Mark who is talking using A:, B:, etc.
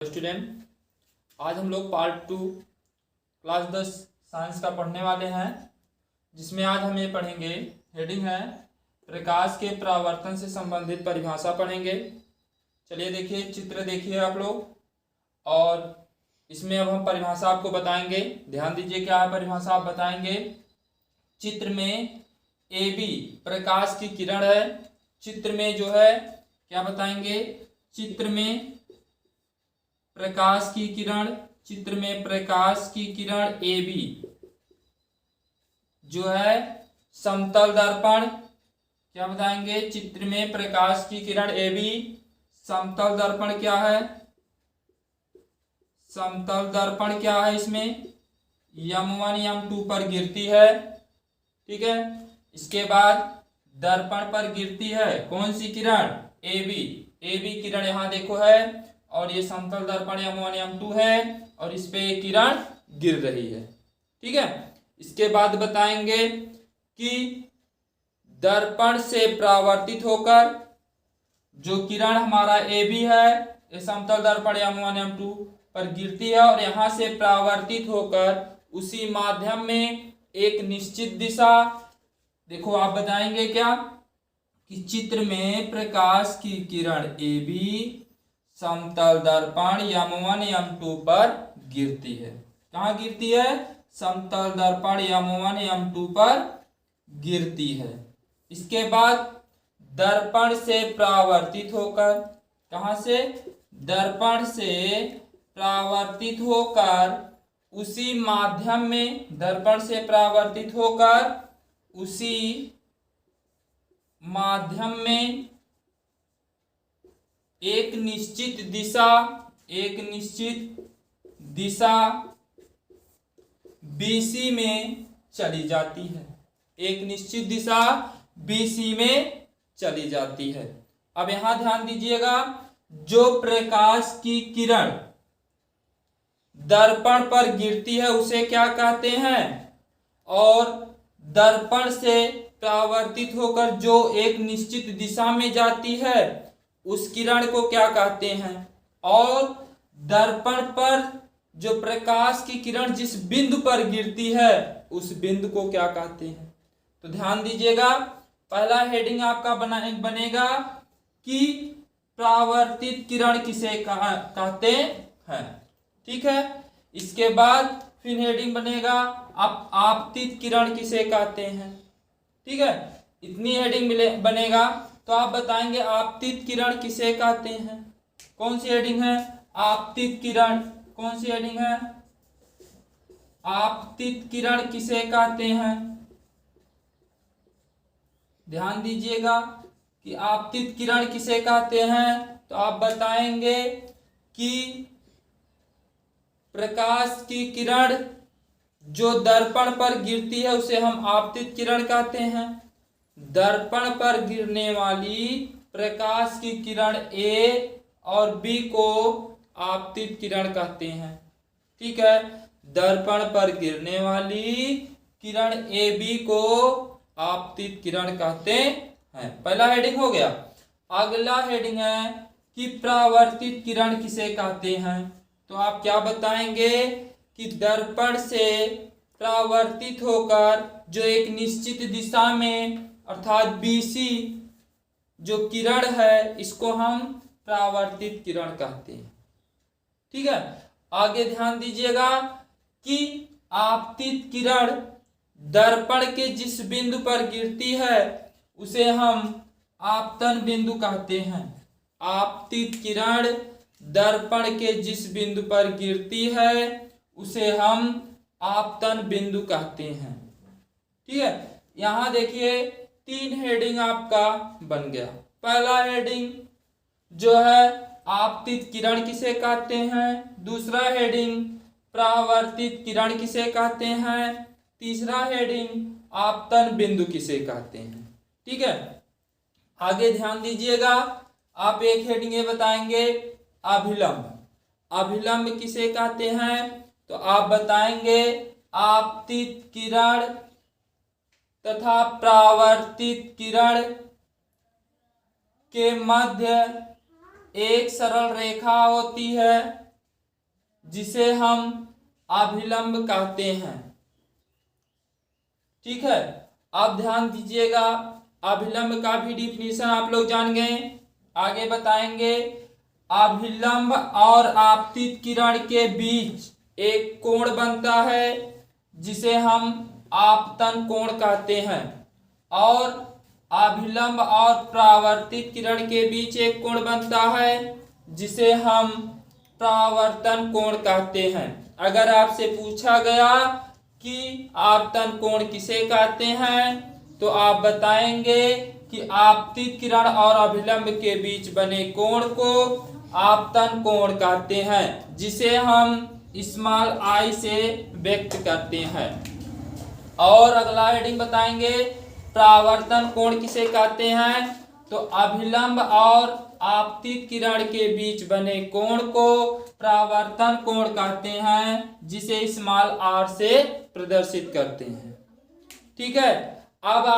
A: Student, आज हम लोग पार्ट 2 क्लास 10 साइंस का पढ़ने वाले हैं, जिसमें आज हम ये पढ़ेंगे। हेडिंग है प्रकाश के परावर्तन से संबंधित परिभाषा पढ़ेंगे। चलिए देखिए, चित्र देखिए आप लोग, और इसमें अब हम परिभाषा आपको बताएंगे। ध्यान दीजिए, क्या है परिभाषा आप बताएंगे। चित्र में AB प्रकाश की किरण है। चित्र में जो है क्या बताएंगे, चित्र में प्रकाश की किरण, चित्र में प्रकाश की किरण AB जो है समतल दर्पण, क्या बताएंगे, चित्र में प्रकाश की किरण AB समतल दर्पण क्या है, समतल दर्पण क्या है, इसमें M1 M2 पर गिरती है। ठीक है, इसके बाद दर्पण पर गिरती है कौन सी किरण, AB किरण यहां देखो है, और ये समतल दर्पण M1 M2 है, और इस पे किरण गिर रही है। ठीक है, इसके बाद बताएंगे कि दर्पण से परावर्तित होकर जो किरण हमारा AB है, ये समतल दर्पण M1 M2 पर गिरती है, और यहां से परावर्तित होकर उसी माध्यम में एक निश्चित दिशा, देखो आप बताएंगे क्या कि चित्र में प्रकाश की किरण AB समतल दर्पण M1 M2 पर गिरती है। कहाँ गिरती है, समतल दर्पण M1 M2 पर गिरती है। इसके बाद दर्पण से परावर्तित होकर, कहाँ से, दर्पण से परावर्तित होकर उसी माध्यम में, दर्पण से परावर्तित होकर उसी माध्यम में एक निश्चित दिशा BC में चली जाती है। एक निश्चित दिशा BC में चली जाती है। अब यहां ध्यान दीजिएगा, जो प्रकाश की किरण दर्पण पर गिरती है उसे क्या कहते हैं, और दर्पण से परावर्तित होकर जो एक निश्चित दिशा में जाती है उस किरण को क्या कहते हैं, और दर्पण पर जो प्रकाश की किरण जिस बिंदु पर गिरती है उस बिंदु को क्या कहते हैं। तो ध्यान दीजिएगा, पहला हेडिंग आपका बनेगा कि परावर्तित किरण किसे कहते हैं। ठीक है, इसके बाद फिर हेडिंग बनेगा आपतित किरण किसे कहते हैं। ठीक है, इतनी हेडिंग बनेगा, तो आप बताएंगे आपतित किरण किसे कहते हैं। कौन सी हेडिंग है, आपतित किरण, कौन सी हेडिंग है, आपतित किरण किसे कहते हैं। ध्यान दीजिएगा कि आपतित किरण किसे कहते हैं, तो आप बताएंगे कि प्रकाश की किरण जो दर्पण पर गिरती है उसे हम आपतित किरण कहते हैं। दर्पण पर गिरने वाली प्रकाश की किरण A और B को आपतित किरण कहते हैं। ठीक है, दर्पण पर गिरने वाली किरण AB को आपतित किरण कहते हैं। पहला हेडिंग हो गया। अगला हेडिंग है कि परावर्तित किरण किसे कहते हैं। तो आप क्या बताएंगे कि दर्पण से परावर्तित होकर जो एक निश्चित दिशा में, अर्थात BC जो किरण है, इसको हम परावर्तित किरण कहते हैं। ठीक है, आगे ध्यान दीजिएगा कि आपतित किरण दर्पण के जिस बिंदु पर गिरती है उसे हम आपतन बिंदु कहते हैं। आपतित किरण दर्पण के जिस बिंदु पर गिरती है उसे हम आपतन बिंदु कहते हैं। ठीक है, यहां देखिए 3 हेडिंग आपका बन गया। पहला हेडिंग जो है आपतित किरण किसे कहते हैं, दूसरा हेडिंग परावर्तित किरण किसे कहते हैं, तीसरा हेडिंग आपतन बिंदु किसे कहते हैं। ठीक है, आगे ध्यान दीजिएगा, आप एक हेडिंग ये बताएंगे अभिलंब। अभिलंब किसे कहते हैं, तो आप बताएंगे आपतित किरण तथा परावर्तित किरण के मध्य एक सरल रेखा होती है, जिसे हम अभिलंब कहते हैं। ठीक है, अब ध्यान दीजिएगा, अभिलंब का भी डिफिनीशन आप लोग जान गए। आगे बताएंगे, अभिलंब और आपतित किरण के बीच एक कोण बनता है जिसे हम आपतन कोण कहते हैं, और अभिलंब और परावर्तित किरण के बीच एक कोण बनता है जिसे हम परावर्तन कोण कहते हैं। अगर आपसे पूछा गया कि आपतन कोण किसे कहते हैं तो आप बताएंगे कि आपतित किरण और अभिलंब के बीच बने कोण को आपतन कोण कहते हैं, जिसे हम स्मॉल आई से व्यक्त करते हैं। और अगला हेडिंग बताएंगे, परावर्तन कोण किसे कहते हैं, तो अभिलंब और आपतित किरण के बीच बने कोण को परावर्तन कोण कहते हैं, जिसे स्मॉल आर से प्रदर्शित करते हैं। ठीक है, अब आप